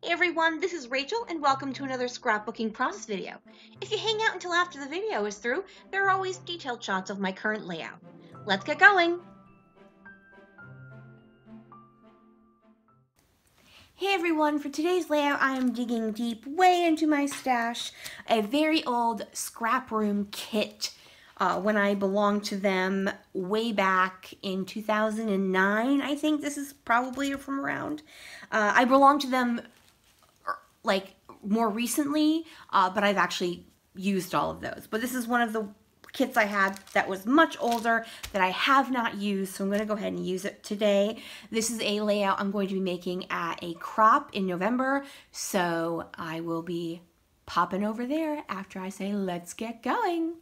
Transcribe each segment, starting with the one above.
Hey everyone, this is Rachel and welcome to another scrapbooking process video. If you hang out until after the video is through, there are always detailed shots of my current layout. Let's get going! Hey everyone, for today's layout I am digging deep way into my stash, a very old scrap room kit when I belonged to them way back in 2009. I think this is probably from around. I belonged to them like more recently, but I've actually used all of those. But this is one of the kits I had that was much older that I have not used, so I'm going to go ahead and use it today. This is a layout I'm going to be making at a crop in November, so I will be popping over there after I say let's get going.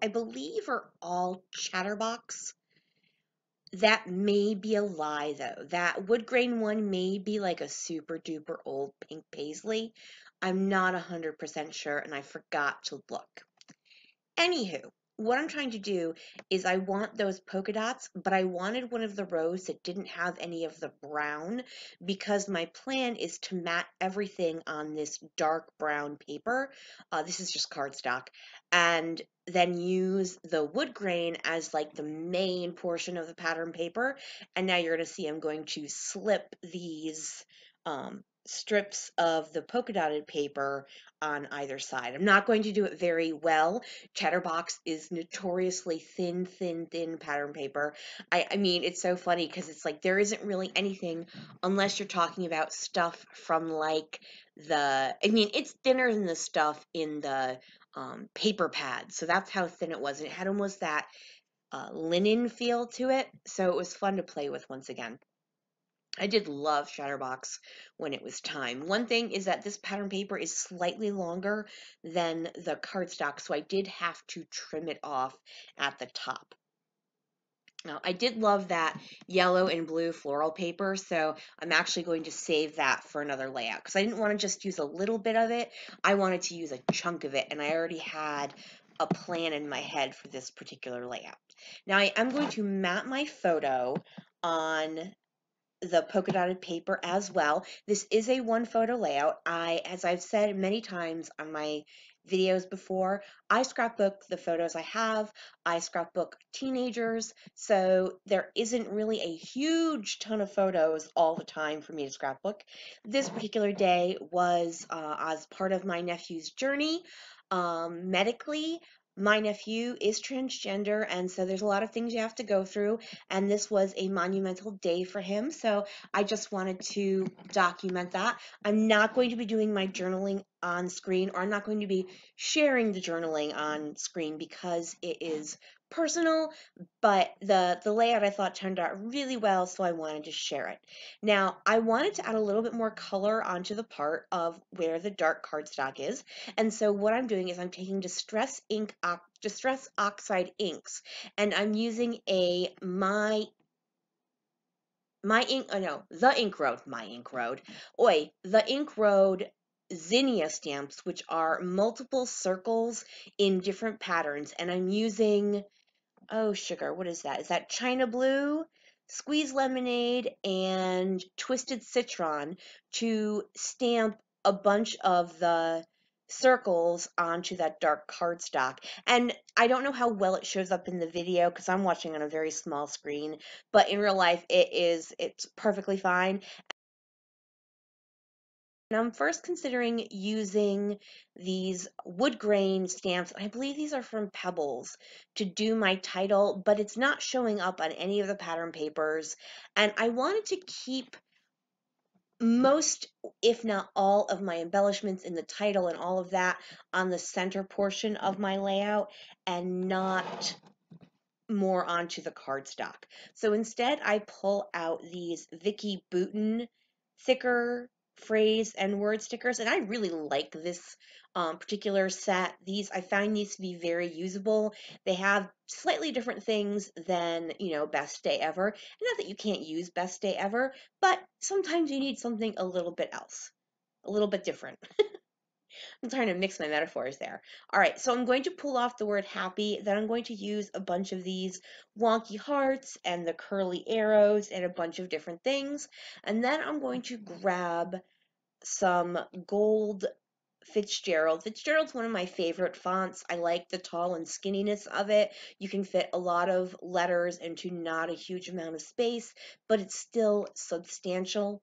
I believe are all Chatterbox. That may be a lie though. That wood grain one may be like a super duper old pink paisley. I'm not 100% sure and I forgot to look. Anywho, what I'm trying to do is I want those polka dots, but I wanted one of the rows that didn't have any of the brown because my plan is to mat everything on this dark brown paper. This is just cardstock, and then use the wood grain as like the main portion of the pattern paper. And now you're going to see I'm going to slip these strips of the polka dotted paper on either side. I'm not going to do it very well. Chatterbox is notoriously thin, thin, thin pattern paper. I mean, it's so funny because it's like there isn't really anything unless you're talking about stuff from like I mean, it's thinner than the stuff in the paper pad. So that's how thin it was. And it had almost that linen feel to it. So it was fun to play with once again. I did love Chatterbox when it was time. One thing is that this pattern paper is slightly longer than the cardstock, so I did have to trim it off at the top. Now, I did love that yellow and blue floral paper, so I'm actually going to save that for another layout because I didn't want to just use a little bit of it. I wanted to use a chunk of it, and I already had a plan in my head for this particular layout. Now, I am going to map my photo on the polka dotted paper as well. This is a one photo layout. As I've said many times on my videos before, I scrapbook the photos I have. I scrapbook teenagers, so there isn't really a huge ton of photos all the time for me to scrapbook. This particular day was as part of my nephew's journey medically. My nephew is transgender, and so there's a lot of things you have to go through, and this was a monumental day for him, so I just wanted to document that. I'm not going to be doing my journaling on screen, or I'm not going to be sharing the journaling on screen because it is personal, but the layout I thought turned out really well, so I wanted to share it. Now, I wanted to add a little bit more color onto the part of where the dark cardstock is, and so what I'm doing is I'm taking Distress Oxide inks, and I'm using a my ink, oh no, the Ink Road, my Ink Road, the Ink Road zinnia stamps, which are multiple circles in different patterns, and I'm using, oh sugar, what is that? Is that China Blue, Squeeze Lemonade, and Twisted Citron to stamp a bunch of the circles onto that dark cardstock. And I don't know how well it shows up in the video because I'm watching on a very small screen, but in real life it's perfectly fine. And I'm first considering using these wood grain stamps. I believe these are from Pebbles to do my title, but it's not showing up on any of the pattern papers. And I wanted to keep most, if not all, of my embellishments in the title and all of that on the center portion of my layout and not more onto the cardstock. So instead, I pull out these Vicky Bouton thicker phrase and word stickers, and I really like this particular set. I find these to be very usable. They have slightly different things than, Best Day Ever. And not that you can't use Best Day Ever, but sometimes you need something a little bit else, a little bit different. I'm trying to mix my metaphors there. All right, so I'm going to pull off the word happy, then I'm going to use a bunch of these wonky hearts and the curly arrows and a bunch of different things. And then I'm going to grab some gold Fitzgerald. Fitzgerald's one of my favorite fonts. I like the tall and skinniness of it. You can fit a lot of letters into not a huge amount of space, but it's still substantial.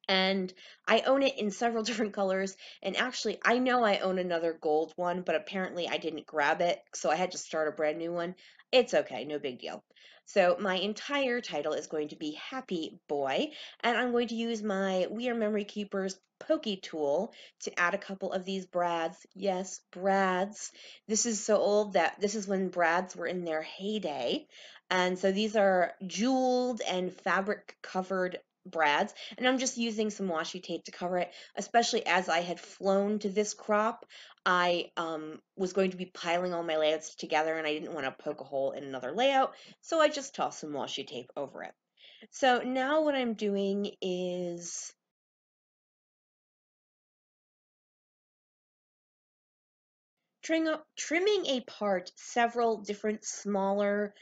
And I own it in several different colors. And actually, I know I own another gold one, but apparently I didn't grab it, so I had to start a brand new one. It's okay, no big deal. So my entire title is going to be Happy Boy, and I'm going to use my We Are Memory Keepers Pokey tool to add a couple of these brads. Yes, brads. This is so old that this is when brads were in their heyday. And so these are jeweled and fabric covered brads, and I'm just using some washi tape to cover it, especially as I had flown to this crop. I was going to be piling all my layouts together and I didn't want to poke a hole in another layout, so I just tossed some washi tape over it. So now what I'm doing is trimming apart several different smaller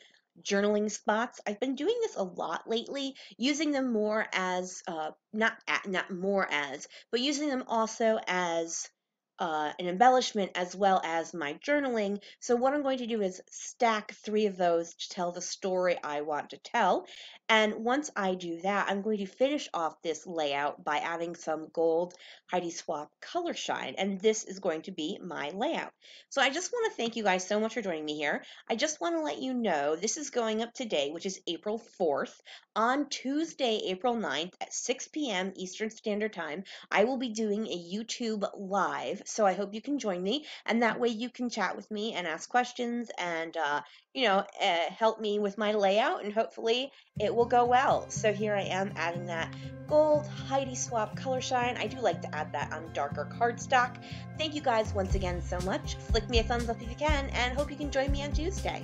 journaling spots. I've been doing this a lot lately, using them more as not more as, but using them also as an embellishment as well as my journaling. So what I'm going to do is stack three of those to tell the story I want to tell. And once I do that, I'm going to finish off this layout by adding some gold Heidi Swap color shine. And this is going to be my layout. So I just want to thank you guys so much for joining me here. I just want to let you know this is going up today, which is April 4th. On Tuesday, April 9th at 6 p.m. Eastern Standard Time, I will be doing a YouTube live. So I hope you can join me, and that way you can chat with me and ask questions and, help me with my layout, and hopefully it will go well. So here I am adding that gold Heidi Swap color shine. I do like to add that on darker cardstock. Thank you guys once again so much. Flick me a thumbs up if you can, and hope you can join me on Tuesday.